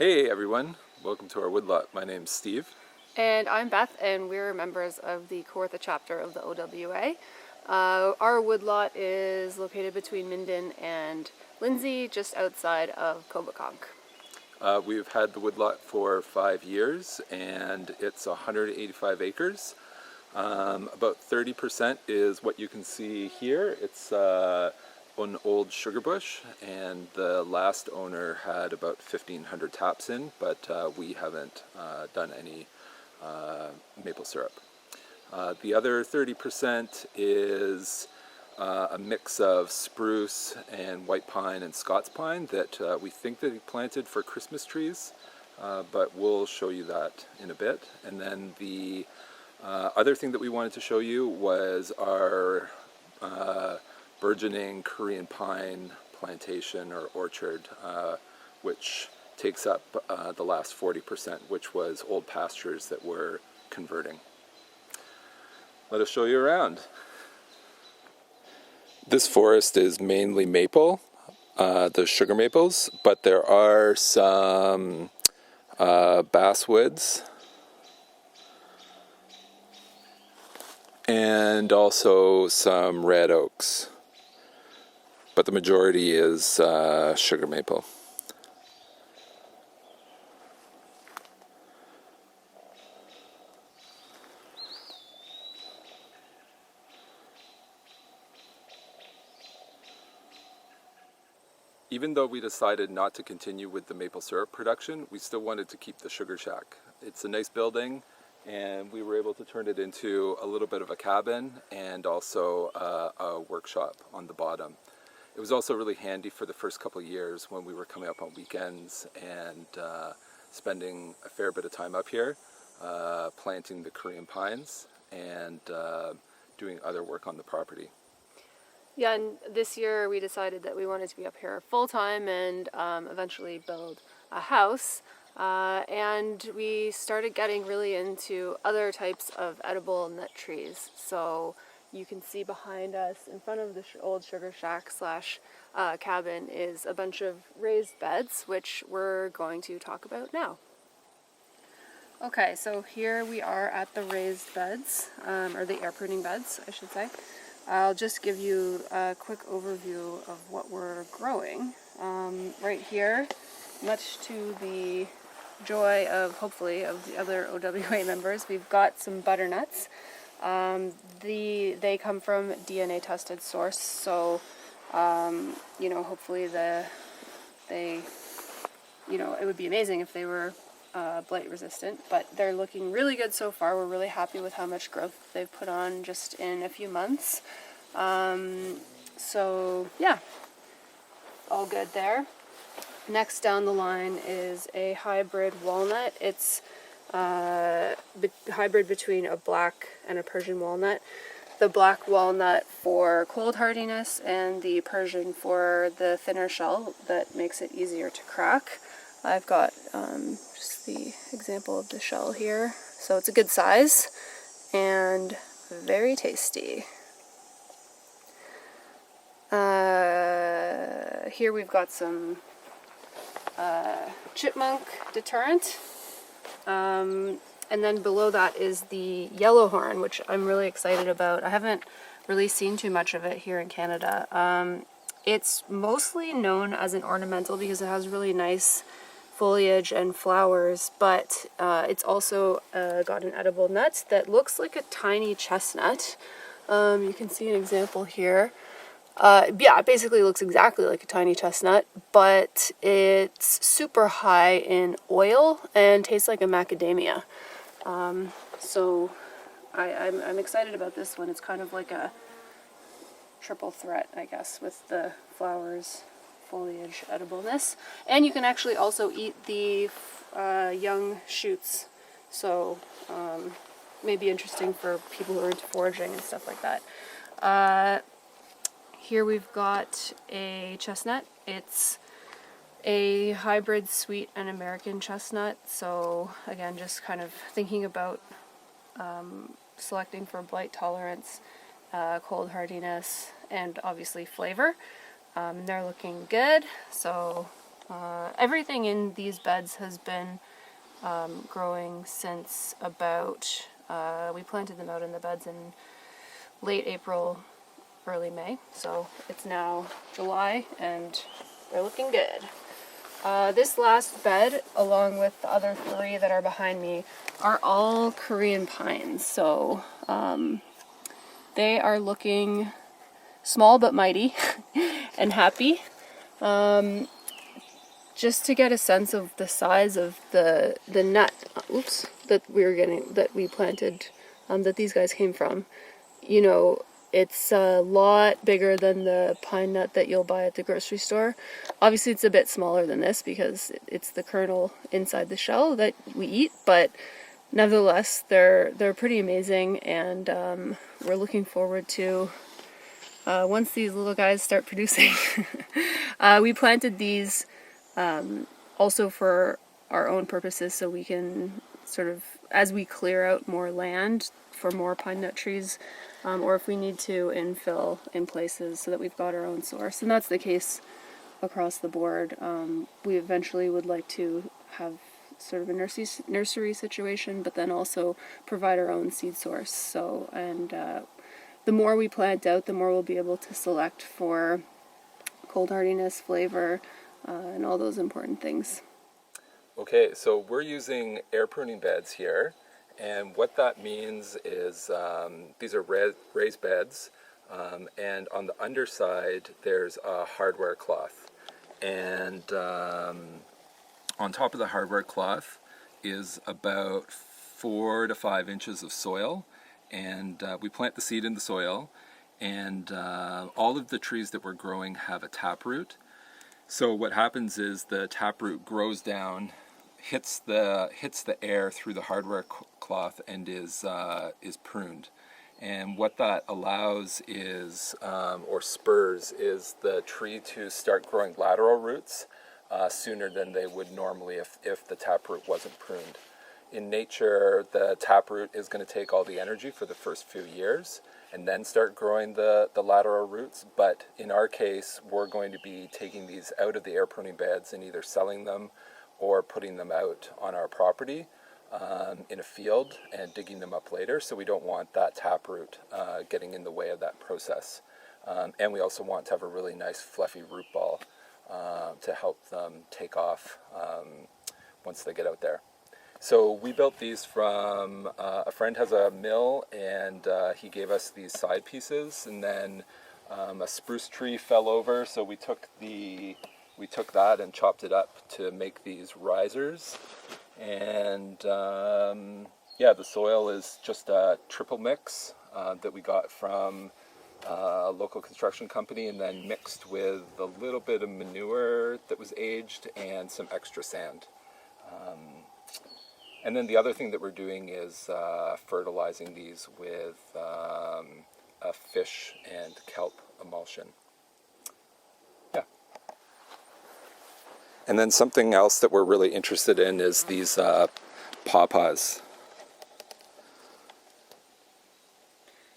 Hey everyone, welcome to our woodlot. My name's Steve. And I'm Beth, and we're members of the Kawartha chapter of the OWA. Our woodlot is located between Minden and Lindsay, just outside of Coboconk. We've had the woodlot for 5 years and it's 185 acres. About 30% is what you can see here. It's an old sugar bush, and the last owner had about 1,500 taps in, but we haven't done any maple syrup. The other 30% is a mix of spruce and white pine and Scots pine that we think that he planted for Christmas trees, but we'll show you that in a bit. And then the other thing that we wanted to show you was our burgeoning Korean pine plantation or orchard, which takes up the last 40%, which was old pastures that we're converting. Let us show you around. This forest is mainly maple, the sugar maples, but there are some basswoods and also some red oaks, but the majority is sugar maple. Even though we decided not to continue with the maple syrup production, we still wanted to keep the sugar shack. It's a nice building, and we were able to turn it into a little bit of a cabin and also a workshop on the bottom. It was also really handy for the first couple of years when we were coming up on weekends and spending a fair bit of time up here, planting the Korean pines and doing other work on the property. Yeah, and this year we decided that we wanted to be up here full-time and eventually build a house. And we started getting really into other types of edible nut trees. So you can see behind us, in front of the old sugar shack slash cabin, is a bunch of raised beds, which we're going to talk about now. Okay, so here we are at the raised beds, or the air pruning beds, I should say. I'll just give you a quick overview of what we're growing. Right here, much to the joy of, hopefully, of the other OWA members, we've got some butternuts. They come from DNA tested source, so hopefully it would be amazing if they were blight resistant, but they're looking really good so far. We're really happy with how much growth they've put on just in a few months. So yeah, all good there. Next down the line is a hybrid walnut. It's hybrid between a black and a Persian walnut. The black walnut for cold hardiness and the Persian for the thinner shell that makes it easier to crack. I've got just the example of the shell here. So it's a good size and very tasty. Here we've got some chipmunk deterrent. And then below that is the yellowhorn, which I'm really excited about. I haven't really seen too much of it here in Canada. It's mostly known as an ornamental because it has really nice foliage and flowers, but it's also got an edible nut that looks like a tiny chestnut. You can see an example here. It basically looks exactly like a tiny chestnut, but it's super high in oil and tastes like a macadamia. So I'm excited about this one. It's kind of like a triple threat, I guess, with the flowers, foliage, edibleness. And you can actually also eat the young shoots. So maybe interesting for people who are into foraging and stuff like that. Here we've got a chestnut. It's a hybrid sweet and American chestnut. So again, just kind of thinking about selecting for blight tolerance, cold hardiness, and obviously flavor. They're looking good, so Everything in these beds has been growing since about, we planted them out in the beds in late April, early May. So it's now July and they're looking good. This last bed, along with the other three that are behind me, are all Korean pines. So they are looking small but mighty and happy. Just to get a sense of the size of the nut, that we planted, that these guys came from. You know, it's a lot bigger than the pine nut that you'll buy at the grocery store. Obviously, it's a bit smaller than this because it's the kernel inside the shell that we eat, but nevertheless, they're pretty amazing, and we're looking forward to once these little guys start producing. We planted these also for our own purposes, so we can sort of, as we clear out more land for more pine nut trees, or if we need to infill in places so that we've got our own source. And that's the case across the board. We eventually would like to have sort of a nursery situation, but then also provide our own seed source. So, and the more we plant out, the more we'll be able to select for cold hardiness, flavor, and all those important things. Okay, so we're using air pruning beds here, and what that means is these are raised beds, and on the underside there's a hardware cloth, and on top of the hardware cloth is about 4 to 5 inches of soil, and we plant the seed in the soil, and all of the trees that we're growing have a taproot. So what happens is the taproot grows down, hits the air through the hardware cloth, and is pruned. And what that allows is, or spurs, is the tree to start growing lateral roots sooner than they would normally if the taproot wasn't pruned. In nature, the taproot is going to take all the energy for the first few years and then start growing the lateral roots. But in our case, we're going to be taking these out of the air pruning beds and either selling them or putting them out on our property in a field and digging them up later. So we don't want that taproot getting in the way of that process. And we also want to have a really nice fluffy root ball to help them take off once they get out there. So we built these from, a friend has a mill, and he gave us these side pieces, and then a spruce tree fell over, so we took that and chopped it up to make these risers. And yeah, the soil is just a triple mix that we got from a local construction company, and then mixed with a little bit of manure that was aged and some extra sand. And then the other thing that we're doing is fertilizing these with a fish and kelp emulsion. Yeah. And then something else that we're really interested in is these pawpaws.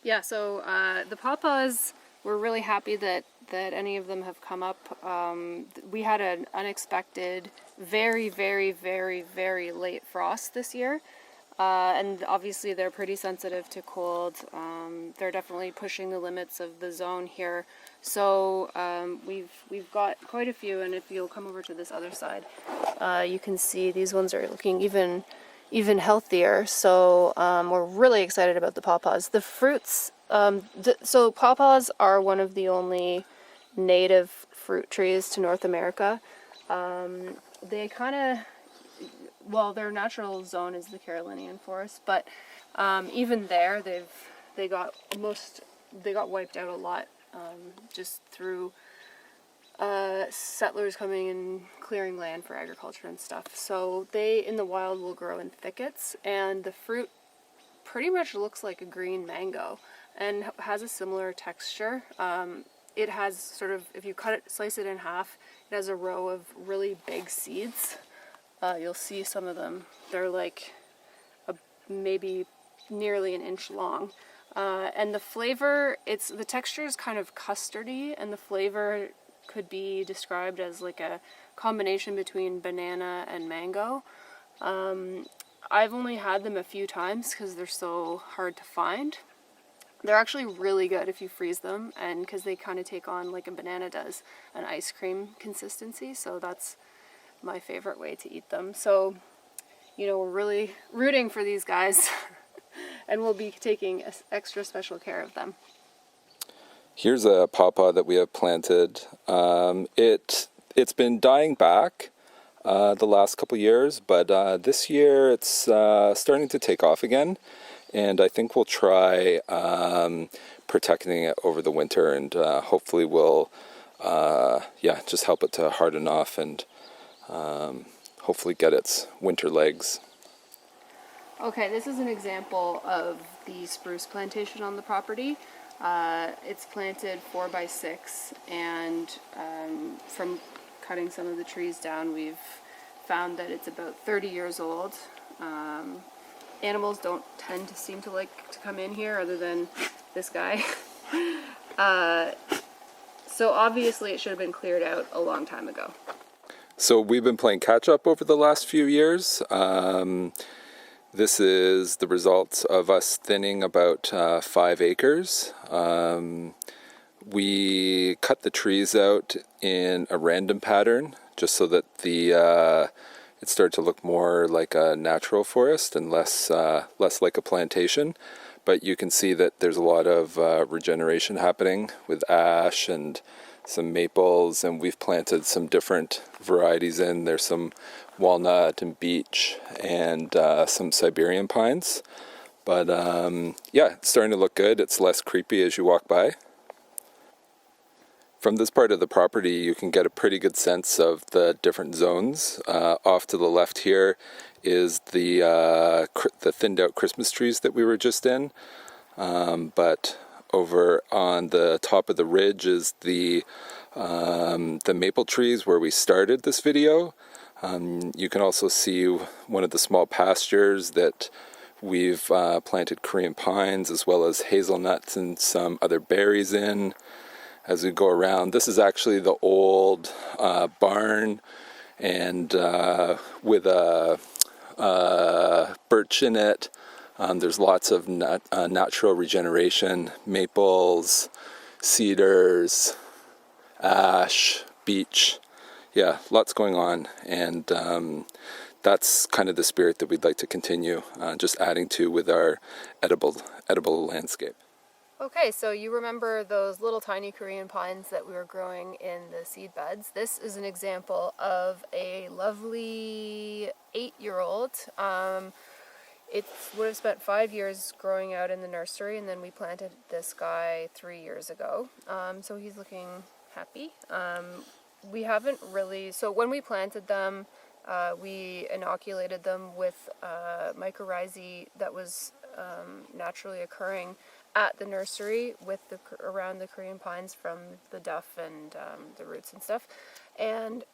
Yeah, so the pawpaws, we're really happy that any of them have come up. We had an unexpected, very, very, very, very late frost this year. And obviously they're pretty sensitive to cold. They're definitely pushing the limits of the zone here. So we've got quite a few, and if you'll come over to this other side, you can see these ones are looking even healthier. So we're really excited about the pawpaws. The fruits, so pawpaws are one of the only native fruit trees to North America. They kind of, well, their natural zone is the Carolinian forest, but even there, they got wiped out a lot just through settlers coming and clearing land for agriculture and stuff. So they in the wild will grow in thickets, and the fruit pretty much looks like a green mango and has a similar texture. It has sort of, if you slice it in half, it has a row of really big seeds. You'll see some of them. They're like maybe nearly an inch long. And the flavor, the texture is kind of custardy, and the flavor could be described as like a combination between banana and mango. I've only had them a few times because they're so hard to find. They're actually really good if you freeze them, and because they kind of take on, like a banana does, an ice cream consistency. So that's my favorite way to eat them. So, we're really rooting for these guys and we'll be taking extra special care of them. Here's a pawpaw that we have planted. It's been dying back the last couple years, but this year it's starting to take off again, and I think we'll try protecting it over the winter, and hopefully we'll just help it to harden off and hopefully get its winter legs. Okay, this is an example of the spruce plantation on the property. It's planted 4x6, and from cutting some of the trees down, we've found that it's about 30 years old. Animals don't tend to seem to like to come in here, other than this guy. So obviously it should have been cleared out a long time ago. So we've been playing catch up over the last few years. This is the results of us thinning about 5 acres. We cut the trees out in a random pattern just so that it started to look more like a natural forest and less like a plantation. But you can see that there's a lot of regeneration happening with ash and some maples, and we've planted some different varieties in. There's some walnut and beech and some Siberian pines. But it's starting to look good. It's less creepy as you walk by. From this part of the property, you can get a pretty good sense of the different zones. Off to the left here is the thinned out Christmas trees that we were just in. But over on the top of the ridge is the maple trees where we started this video. You can also see one of the small pastures that we've planted Korean pines as well as hazelnuts and some other berries in. As we go around, this is actually the old barn, and with a birch in it. There's lots of natural regeneration, maples, cedars, ash, beech. Yeah, lots going on, and that's kind of the spirit that we'd like to continue just adding to with our edible landscape. Okay, so you remember those little tiny Korean pines that we were growing in the seed beds? This is an example of a lovely 8-year-old. It would have spent 5 years growing out in the nursery, and then we planted this guy 3 years ago. So he's looking happy. We haven't really, so when we planted them, we inoculated them with mycorrhizae that was naturally occurring at the nursery around the Korean pines from the duff and the roots and stuff. And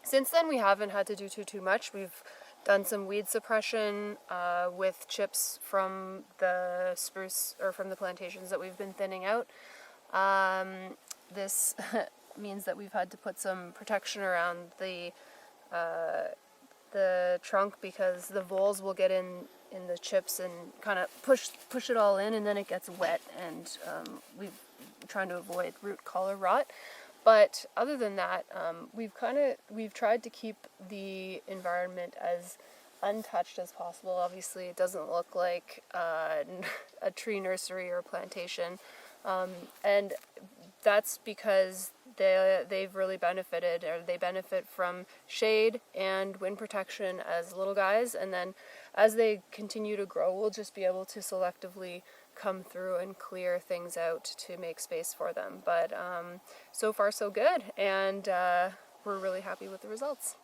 since then we haven't had to do too much. We've done some weed suppression with chips from the spruce, or from the plantations that we've been thinning out. This means that we've had to put some protection around the trunk, because the voles will get in the chips and kind of push it all in, and then it gets wet, and we're trying to avoid root collar rot. But other than that, we've tried to keep the environment as untouched as possible. Obviously it doesn't look like a tree nursery or a plantation, and that's because they've really benefited, or they benefit from shade and wind protection as little guys, and then as they continue to grow, we'll just be able to selectively come through and clear things out to make space for them. But so far so good, and we're really happy with the results.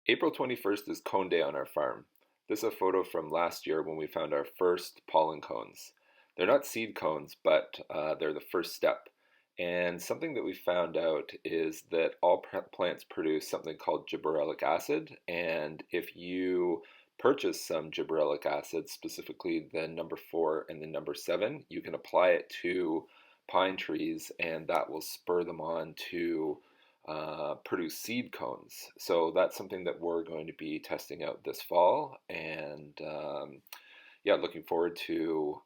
April 21st is cone day on our farm. This is a photo from last year when we found our first pollen cones. They're not seed cones, but they're the first step. And something that we found out is that all plants produce something called gibberellic acid, and if you purchase some gibberellic acid, specifically the number 4 and the number 7, you can apply it to pine trees, and that will spur them on to produce seed cones. So that's something that we're going to be testing out this fall, and yeah, looking forward to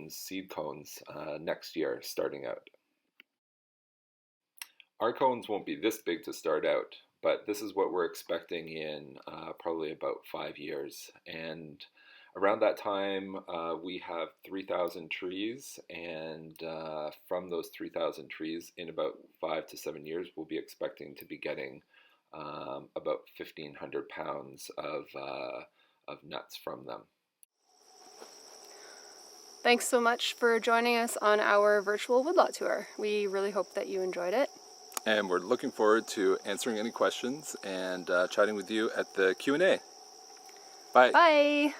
seed cones next year starting out. Our cones won't be this big to start out, but this is what we're expecting in probably about 5 years. And around that time, we have 3,000 trees, and from those 3,000 trees, in about 5 to 7 years, we'll be expecting to be getting about 1,500 pounds of nuts from them. Thanks so much for joining us on our virtual woodlot tour. We really hope that you enjoyed it. And we're looking forward to answering any questions and chatting with you at the Q&A. Bye. Bye!